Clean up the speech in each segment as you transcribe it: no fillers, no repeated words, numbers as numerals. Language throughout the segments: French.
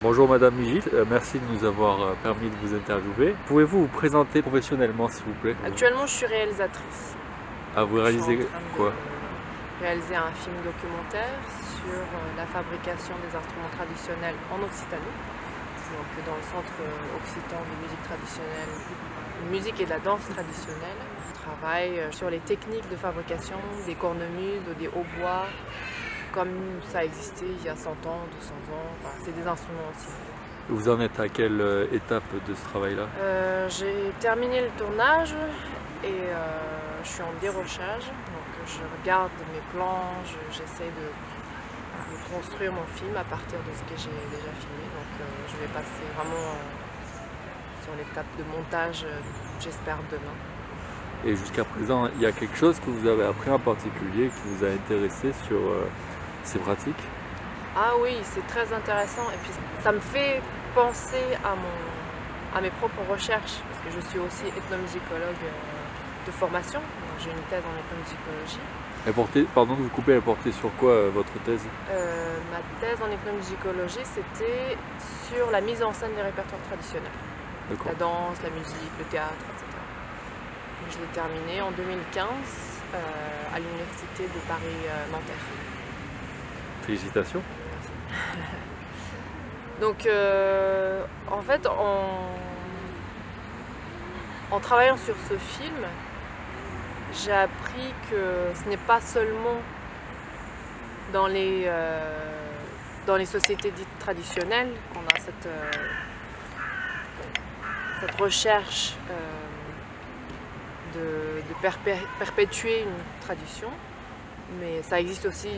Bonjour Madame Migit, merci de nous avoir permis de vous interviewer. Pouvez-vous vous présenter professionnellement s'il vous plaît? Actuellement, je suis réalisatrice. Ah, vous Je suis en réalisez train quoi? de réaliser un film documentaire sur la fabrication des instruments traditionnels en Occitanie, donc dans le centre occitan de musique traditionnelle, musique et de la danse traditionnelle. Je travaille sur les techniques de fabrication des cornemuses, des hautbois, comme ça existait il y a 100 ans, 200 ans. Enfin, c'est des instruments aussi. Vous en êtes à quelle étape de ce travail-là? J'ai terminé le tournage et je suis en dérochage. Donc je regarde mes plans, j'essaie de construire mon film à partir de ce que j'ai déjà filmé. Donc je vais passer vraiment sur l'étape de montage, j'espère demain. Et jusqu'à présent, il y a quelque chose que vous avez appris en particulier qui vous a intéressé sur ces pratiques? Ah oui, c'est très intéressant et puis ça me fait penser à mes propres recherches parce que je suis aussi ethnomusicologue de formation. J'ai une thèse en ethnomusicologie. Pardon de vous couper, elle portait sur quoi votre thèse? Ma thèse en ethnomusicologie, c'était sur la mise en scène des répertoires traditionnels. La danse, la musique, le théâtre, etc. Je l'ai terminée en 2015 à l'université de Paris-Nanterre. Félicitations. Merci. Donc en fait, en travaillant sur ce film, j'ai appris que ce n'est pas seulement dans les sociétés dites traditionnelles qu'on a cette recherche de perpétuer une tradition, mais ça existe aussi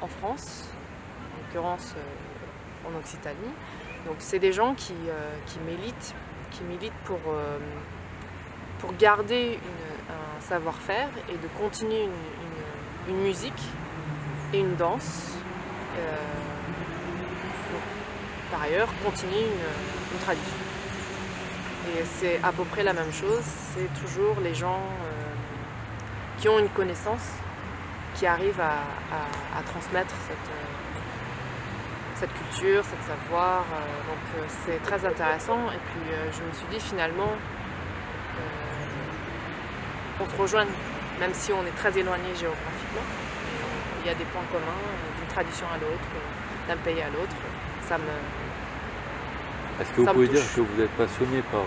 en France, en l'occurrence en Occitanie. Donc c'est des gens qui militent pour garder un savoir-faire et de continuer une musique et une danse. Donc, par ailleurs, continuer une tradition. Et c'est à peu près la même chose, c'est toujours les gens qui ont une connaissance, qui arrivent à transmettre cette culture, cette savoir. Donc c'est très intéressant. Et puis je me suis dit finalement, on se rejoint, même si on est très éloigné géographiquement. Il y a des points communs d'une tradition à l'autre, d'un pays à l'autre. Est-ce que vous pouvez dire que vous êtes passionné par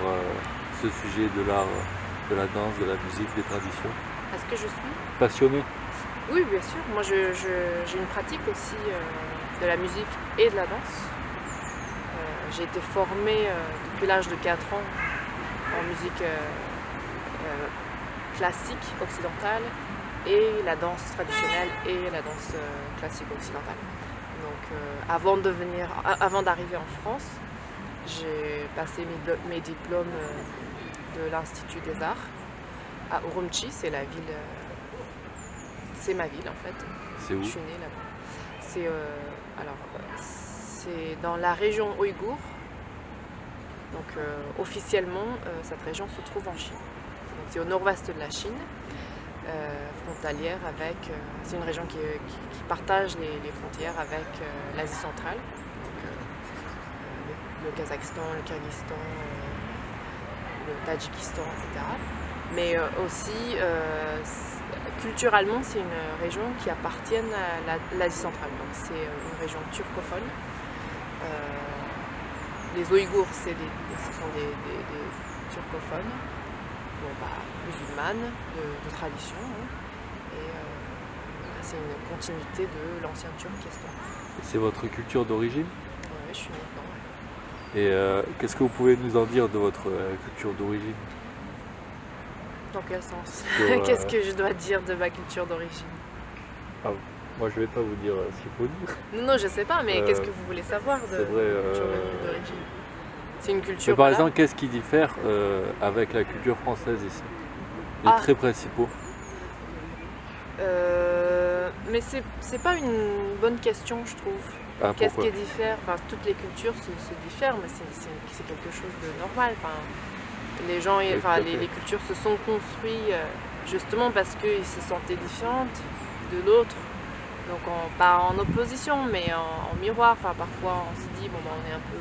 ce sujet de l'art, de la danse, de la musique, des traditions? Est-ce que je suis passionné? Oui, bien sûr. Moi, j'ai une pratique aussi de la musique et de la danse. J'ai été formée depuis l'âge de 4 ans en musique classique occidentale et la danse traditionnelle et la danse classique occidentale. Donc, avant d'arriver en France, j'ai passé mes diplômes de l'Institut des Arts à Urumqi, c'est la ville, c'est ma ville en fait. C'est où? Je suis née là-bas. C'est dans la région ouïghour. Donc officiellement, cette région se trouve en Chine. C'est au nord-ouest de la Chine, frontalière avec. C'est une région qui partage les frontières avec l'Asie centrale. Le Kazakhstan, le Kyrgyzstan, le Tadjikistan, etc. Mais aussi, culturellement, c'est une région qui appartient à l'Asie centrale. Donc c'est une région turcophone. Les Ouïghours, ce sont des turcophones, musulmanes de tradition. Et c'est une continuité de l'ancien Turkestan. C'est votre culture d'origine? Oui, je suis née dedans. Et qu'est-ce que vous pouvez nous en dire de votre culture d'origine? Dans quel sens? Qu'est-ce que je dois dire de ma culture d'origine? Moi, je ne vais pas vous dire ce qu'il faut dire. Non, je sais pas, mais qu'est-ce que vous voulez savoir de ma culture d'origine? C'est une culture. Mais par exemple, qu'est-ce qui diffère avec la culture française ici? Les traits principaux? Mais c'est pas une bonne question, je trouve. Qu'est-ce qui diffère? Enfin, toutes les cultures se diffèrent, mais c'est quelque chose de normal. Enfin, les gens, les cultures se sont construites justement parce qu'ils se sentaient différentes de l'autre. Donc pas en opposition, mais en miroir. Enfin, parfois on se dit, bon, bah, on est un peu...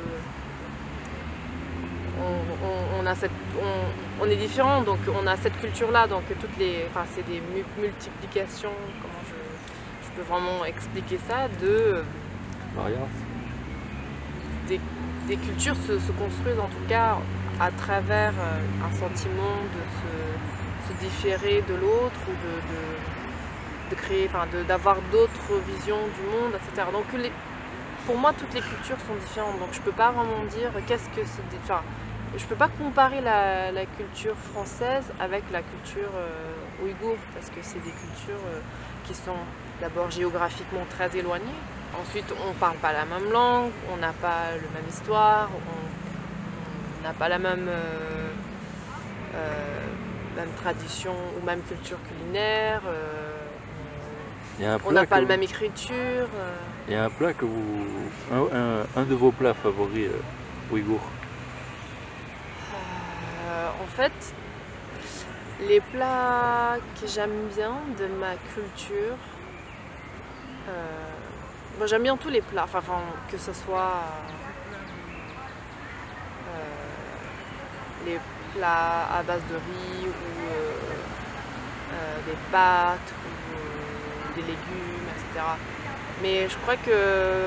On est différents, donc on a cette culture-là, donc c'est des multiplications, comment je peux vraiment expliquer ça, des cultures se construisent en tout cas à travers un sentiment de se différer de l'autre ou de créer, d'avoir d'autres visions du monde, etc. Donc pour moi, toutes les cultures sont différentes, donc je peux pas vraiment dire qu'est-ce que c'est. Enfin, je peux pas comparer la culture française avec la culture ouïghour, parce que c'est des cultures qui sont d'abord géographiquement très éloignées. Ensuite, on parle pas la même langue, on n'a pas la même histoire, on n'a pas la même tradition ou même culture culinaire. On n'a pas la même écriture. Il y a un plat que un de vos plats favoris ouïghours. En fait, les plats que j'aime bien de ma culture, j'aime bien tous les plats, que ce soit les plats à base de riz ou des pâtes ou des légumes, etc. Mais je crois que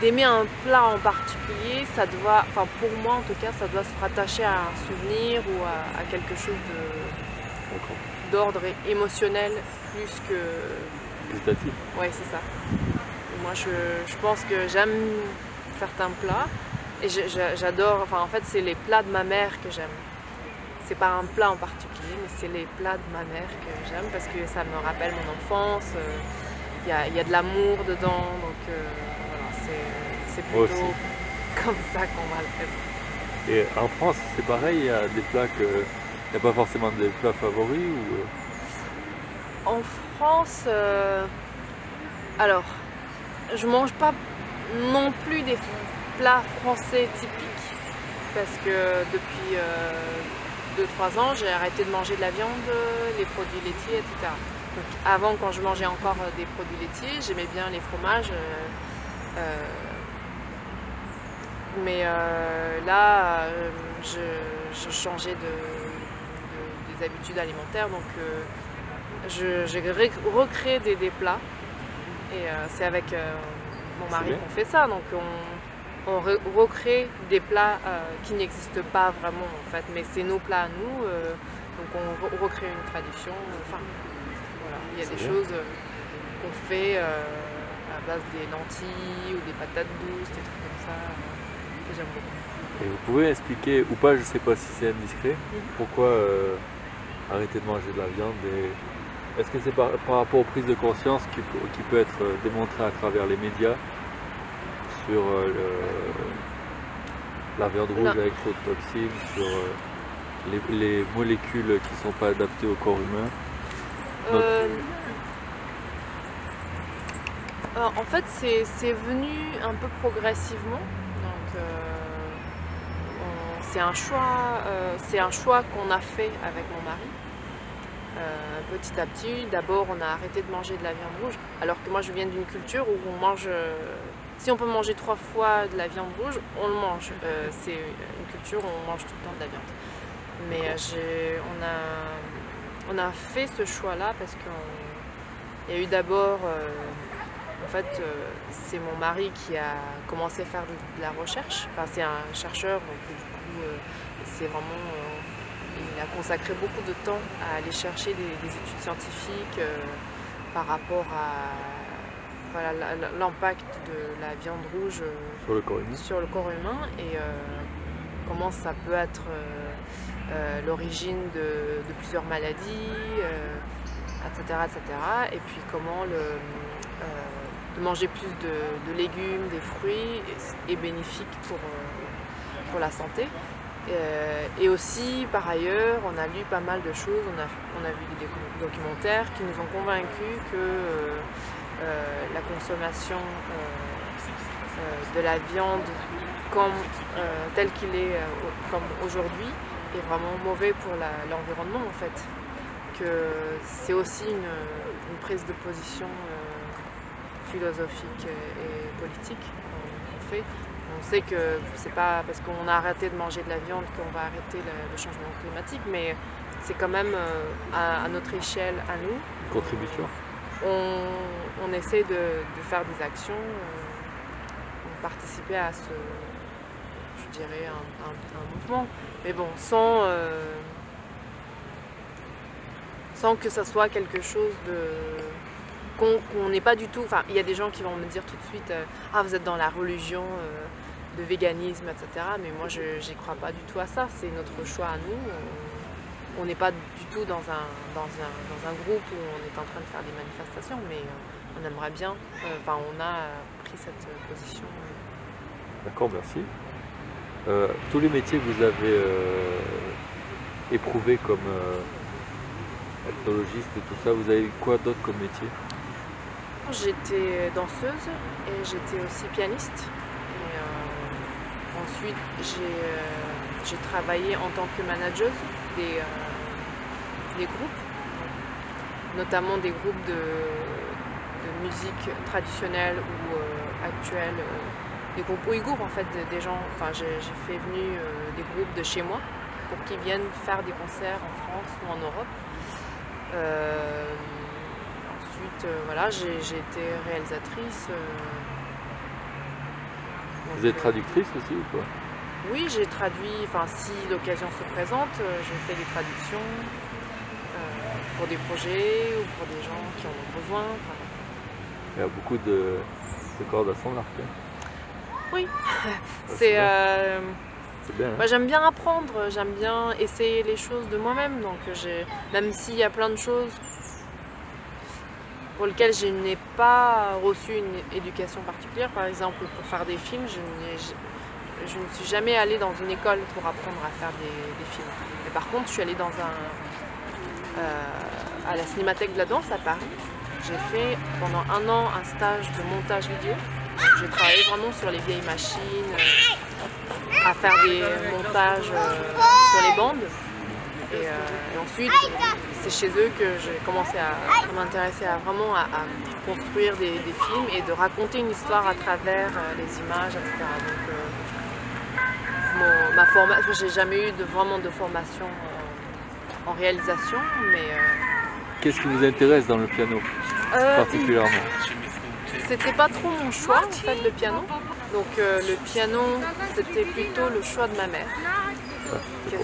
d'aimer un plat en particulier, ça doit, pour moi en tout cas, ça doit se rattacher à un souvenir ou à quelque chose d'ordre émotionnel plus que... Gustatif. Ouais, c'est ça. Et moi, je pense que j'aime certains plats et j'adore, en fait, c'est les plats de ma mère que j'aime. C'est pas un plat en particulier, mais c'est les plats de ma mère que j'aime parce que ça me rappelle mon enfance. Il y a de l'amour dedans, donc voilà, c'est plutôt comme ça qu'on va le présenter. Et en France, c'est pareil, il y a des plats il n'y a pas forcément des plats favoris ou... En France, alors, je mange pas non plus des plats français typiques parce que depuis 2-3 ans, j'ai arrêté de manger de la viande, les produits laitiers, etc. Donc, avant, quand je mangeais encore des produits laitiers, j'aimais bien les fromages. Mais là, je changeais des habitudes alimentaires, donc j'ai recréé des plats. Et c'est avec mon mari qu'on fait ça. Donc on recrée des plats qui n'existent pas vraiment en fait, mais c'est nos plats à nous. Donc on recrée une tradition. Voilà, il y a des choses qu'on fait à base des lentilles ou des patates douces, des trucs comme ça que j'aime beaucoup. Et vous pouvez expliquer, ou pas, je sais pas si c'est indiscret, pourquoi arrêter de manger de la viande et... Est-ce que c'est par rapport aux prises de conscience qui peut être démontré à travers les médias sur la viande rouge avec trop de toxines, sur les molécules qui ne sont pas adaptées au corps humain? En fait, c'est venu un peu progressivement. Donc, c'est un choix qu'on a fait avec mon mari. Petit à petit, d'abord on a arrêté de manger de la viande rouge, alors que moi je viens d'une culture où on mange, si on peut manger 3 fois de la viande rouge, on le mange. C'est une culture où on mange tout le temps de la viande. Mais on a fait ce choix-là parce qu'il y a eu d'abord, en fait, c'est mon mari qui a commencé à faire de la recherche. Enfin, c'est un chercheur, donc du coup, c'est vraiment... il a consacré beaucoup de temps à aller chercher des études scientifiques par rapport à l'impact de la viande rouge sur le corps humain et comment ça peut être l'origine de plusieurs maladies, etc., etc. Et puis comment de manger plus de légumes, des fruits est bénéfique pour la santé. Et aussi, par ailleurs, on a lu pas mal de choses, on a vu des documentaires qui nous ont convaincus que la consommation de la viande telle qu'il est comme aujourd'hui est vraiment mauvais pour l'environnement en fait. que c'est aussi une prise de position philosophique et politique qu'on fait. On sait que c'est pas parce qu'on a arrêté de manger de la viande qu'on va arrêter le changement climatique, mais c'est quand même à notre échelle, à nous. Une contribution. On essaie de faire des actions, participer à ce, je dirais, un mouvement. Mais bon, sans que ça soit quelque chose qu'on n'est pas du tout. Enfin, il y a des gens qui vont me dire tout de suite ah, vous êtes dans la religion de véganisme, etc. Mais moi, je n'y crois pas du tout à ça. C'est notre choix à nous. On n'est pas du tout dans un groupe où on est en train de faire des manifestations, mais on aimerait bien. Enfin, on a pris cette position. D'accord, merci. Tous les métiers que vous avez éprouvés comme ethnologiste et tout ça, vous avez quoi d'autre comme métier? J'étais danseuse et j'étais aussi pianiste. Et ensuite, j'ai travaillé en tant que manageuse des groupes, notamment des groupes de musique traditionnelle ou actuelle, des groupes ouïghours en fait, des gens. Enfin, j'ai fait venir des groupes de chez moi pour qu'ils viennent faire des concerts en France ou en Europe. Ensuite, voilà, j'ai été réalisatrice. Vous êtes traductrice aussi ou quoi? Oui, j'ai traduit, enfin si l'occasion se présente, je fais des traductions pour des projets ou pour des gens qui en ont besoin. Enfin. Il y a beaucoup de cordes à son arc. Oui, c'est bien. Hein? J'aime bien apprendre, j'aime bien essayer les choses de moi-même. Donc même s'il y a plein de choses pour lesquelles je n'ai pas reçu une éducation particulière, par exemple pour faire des films, je ne suis jamais allée dans une école pour apprendre à faire des films. Mais par contre, je suis allée à la Cinémathèque de la Danse à Paris. J'ai fait pendant 1 an un stage de montage vidéo. J'ai travaillé vraiment sur les vieilles machines, à faire des montages sur les bandes. Et ensuite, c'est chez eux que j'ai commencé à m'intéresser vraiment à construire des films et de raconter une histoire à travers les images, etc. Donc, j'ai jamais eu vraiment de formation en réalisation, mais... Qu'est-ce qui vous intéresse dans le piano particulièrement? C'était pas trop mon choix en fait, le piano. Donc le piano, c'était plutôt le choix de ma mère.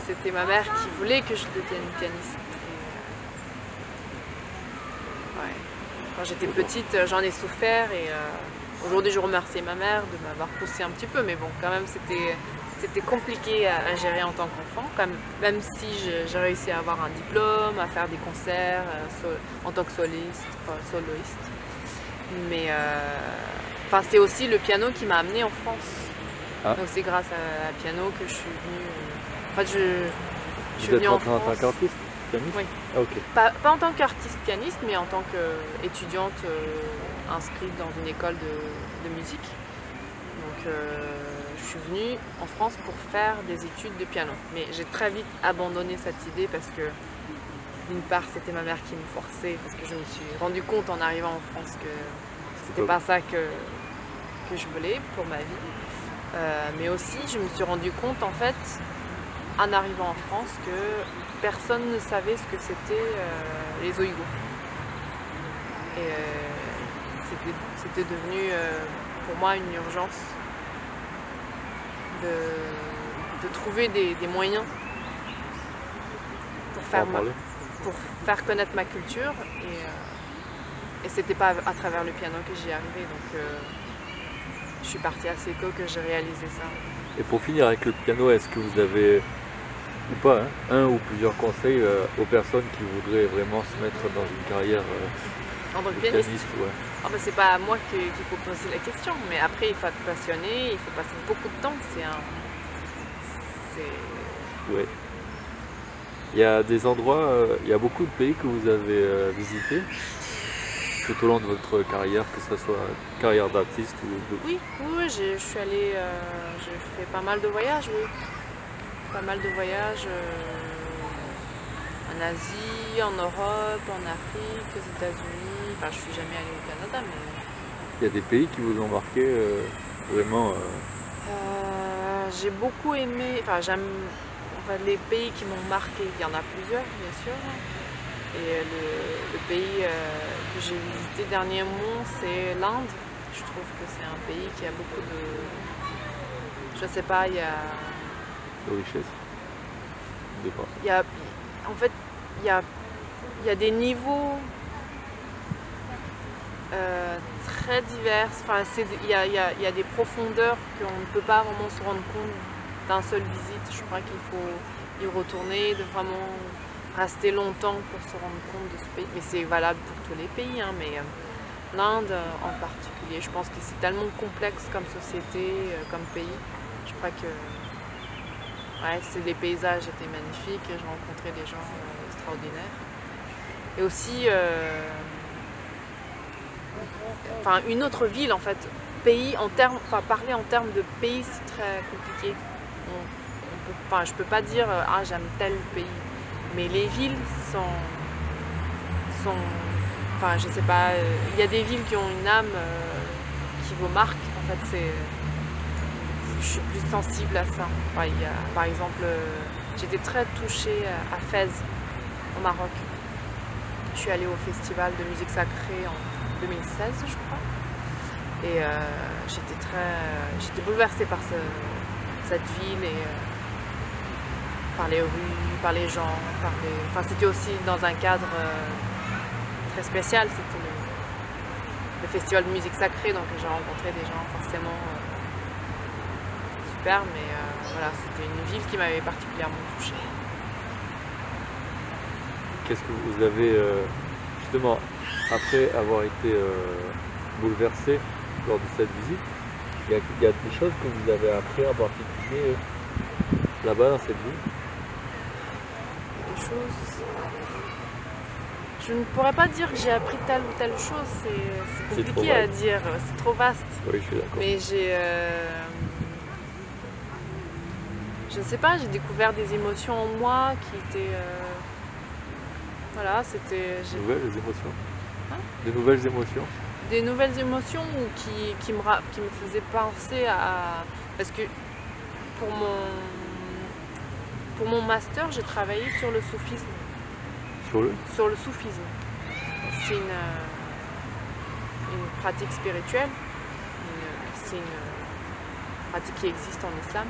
C'était ma mère qui voulait que je devienne pianiste. Ouais. Quand j'étais petite, j'en ai souffert et aujourd'hui je remercie ma mère de m'avoir poussé un petit peu, mais bon, quand même c'était compliqué à gérer en tant qu'enfant, même si j'ai réussi à avoir un diplôme, à faire des concerts en tant que soloiste. Mais c'est aussi le piano qui m'a amenée en France. Ah. Donc c'est grâce à un piano que je suis venue. En fait, je suis venue en France. En tant qu'artiste pianiste? Oui. Ah, okay. Pas en tant qu'artiste pianiste, mais en tant qu'étudiante inscrite dans une école de musique. Donc je suis venue en France pour faire des études de piano. Mais j'ai très vite abandonné cette idée parce que d'une part, c'était ma mère qui me forçait, parce que je me suis rendu compte en arrivant en France que c'était pas ça que je voulais pour ma vie. Mais aussi, je me suis rendu compte, en fait, en arrivant en France, que personne ne savait ce que c'était les Ouïghours. Et c'était devenu pour moi une urgence de trouver des moyens pour faire connaître ma culture et c'était pas à travers le piano que j'y arrivais, donc je suis partie assez tôt que j'ai réalisé ça. Et pour finir avec le piano, est-ce que vous avez, ou pas, un ou plusieurs conseils aux personnes qui voudraient vraiment se mettre dans une carrière en tant que pianiste? Ouais. C'est pas à moi qu'il faut poser la question, mais après il faut être passionné, il faut passer beaucoup de temps, Ouais. Il y a des endroits, il y a beaucoup de pays que vous avez visités tout au long de votre carrière, que ce soit carrière d'artiste ou... Oui, je suis allée, j'ai fait pas mal de voyages, oui. Pas mal de voyages en Asie, en Europe, en Afrique, aux États-Unis. Enfin, je suis jamais allée au Canada, mais... Il y a des pays qui vous ont marqué vraiment J'ai beaucoup aimé, enfin j'aime les pays qui m'ont marqué, il y en a plusieurs bien sûr. Et le pays que j'ai visité dernièrement, c'est l'Inde. Je trouve que c'est un pays qui a beaucoup de... Je sais pas, il y a... de richesse. Il y a... En fait, il y a des niveaux très divers. Enfin, il y a des profondeurs qu'on ne peut pas vraiment se rendre compte d'un seul visite. Je crois qu'il faut y retourner, de vraiment rester longtemps pour se rendre compte de ce pays. Mais c'est valable pour tous les pays, hein, mais l'Inde en particulier. Je pense que c'est tellement complexe comme société, comme pays. Je crois que ouais, les paysages étaient magnifiques, j'ai rencontré des gens extraordinaires. Et aussi, une autre ville en fait, parler en termes de pays c'est très compliqué. Je peux pas dire ah j'aime tel pays, mais les villes sont je sais pas, il y a des villes qui ont une âme qui vous marque en fait, je suis plus sensible à ça. Par exemple, j'étais très touchée à Fès, au Maroc. Je suis allée au festival de musique sacrée en 2016, je crois. Et j'étais bouleversée par cette ville et par les rues, par les gens. C'était aussi dans un cadre très spécial. C'était le festival de musique sacrée, donc j'ai rencontré des gens forcément super, mais voilà, c'était une ville qui m'avait particulièrement touchée. Qu'est-ce que vous avez, justement, après avoir été bouleversé lors de cette visite, il y a des choses que vous avez appris en particulier là-bas dans cette ville? Des choses... Je ne pourrais pas dire que j'ai appris telle ou telle chose, c'est compliqué à dire, c'est trop vaste. Oui, je suis d'accord. Mais je ne sais pas, j'ai découvert des émotions en moi qui étaient... Voilà, c'était... De nouvelles émotions. Hein? De nouvelles émotions. Des nouvelles émotions qui me faisaient penser à... Parce que pour mon master, j'ai travaillé sur le soufisme. Sur le soufisme. C'est une pratique spirituelle. C'est une pratique qui existe en islam.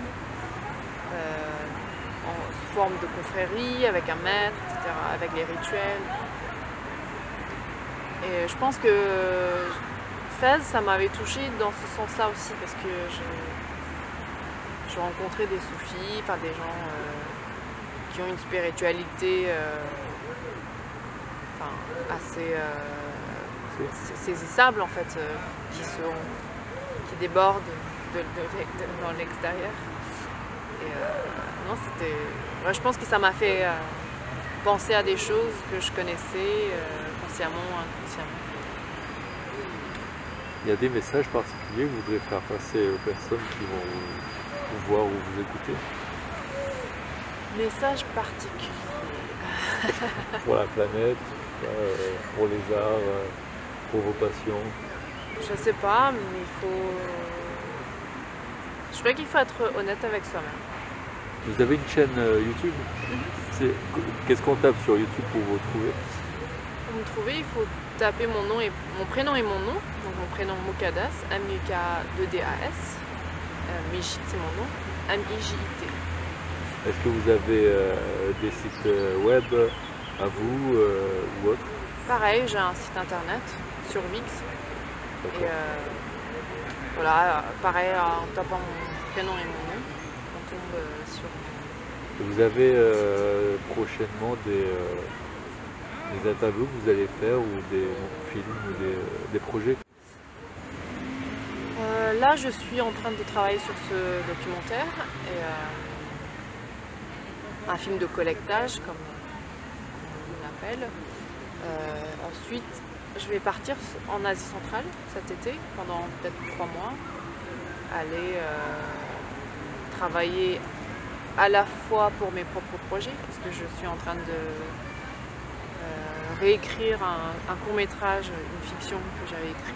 En forme de confrérie, avec un maître, etc., avec les rituels. Et je pense que Fès, ça m'avait touchée dans ce sens-là aussi, parce que j'ai rencontré des soufis, des gens qui ont une spiritualité assez saisissable en fait, qui déborde dans l'extérieur. Et non, je pense que ça m'a fait penser à des choses que je connaissais consciemment ou inconsciemment. Il y a des messages particuliers que vous voudrez faire passer aux personnes qui vont vous voir ou vous écouter? Messages particuliers pour la planète, pour les arts, pour vos passions? Je sais pas, mais je crois qu'il faut être honnête avec soi-même. Vous avez une chaîne YouTube? Qu'est-ce qu'on tape sur YouTube pour vous trouver? Pour me trouver, il faut taper mon prénom et mon nom. Donc mon prénom Moukadas, M-U-K-2-D-A-S. Mijit, c'est mon nom, M-I-J-I-T. Est-ce que vous avez des sites web à vous ou autre? Pareil, j'ai un site internet sur Wix. Et voilà, pareil, en tapant mon prénom et mon nom, on tombe sur... Vous avez prochainement des interviews que vous allez faire ou des films ou des projets? Là, je suis en train de travailler sur ce documentaire, et, un film de collectage, comme on l'appelle. Ensuite, je vais partir en Asie centrale cet été, pendant peut-être 3 mois, aller travailler à la fois pour mes propres projets, parce que je suis en train réécrire un court-métrage, une fiction que j'avais écrit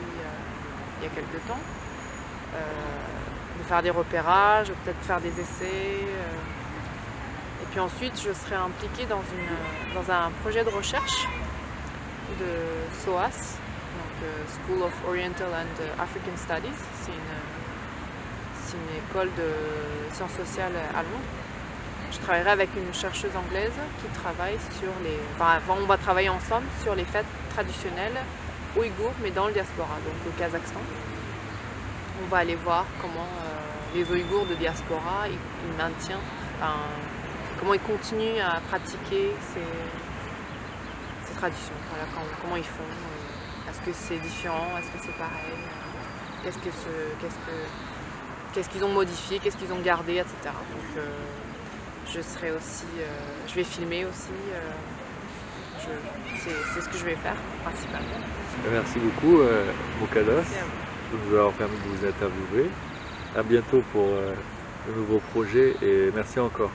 il y a quelques temps, de faire des repérages, peut-être faire des essais. Et puis ensuite, je serai impliquée dans un projet de recherche de SOAS, donc School of Oriental and African Studies. C'est une école de sciences sociales à Londres. Je travaillerai avec une chercheuse anglaise qui travaille sur les... Enfin, on va travailler ensemble sur les fêtes traditionnelles ouïghours, mais dans le diaspora, donc au Kazakhstan. On va aller voir comment les Ouïghours de diaspora, ils maintiennent, comment ils continuent à pratiquer ces traditions. Voilà, comment ils font. Est-ce que c'est différent? Est-ce que c'est pareil? Qu'est-ce qu'ils ont modifié? Qu'est-ce qu'ils ont gardé, etc. Donc, je serai aussi, je vais filmer aussi, c'est ce que je vais faire principalement. Merci beaucoup Moukadas de nous avoir permis de vous interviewer. À bientôt pour de nouveaux projets et merci encore.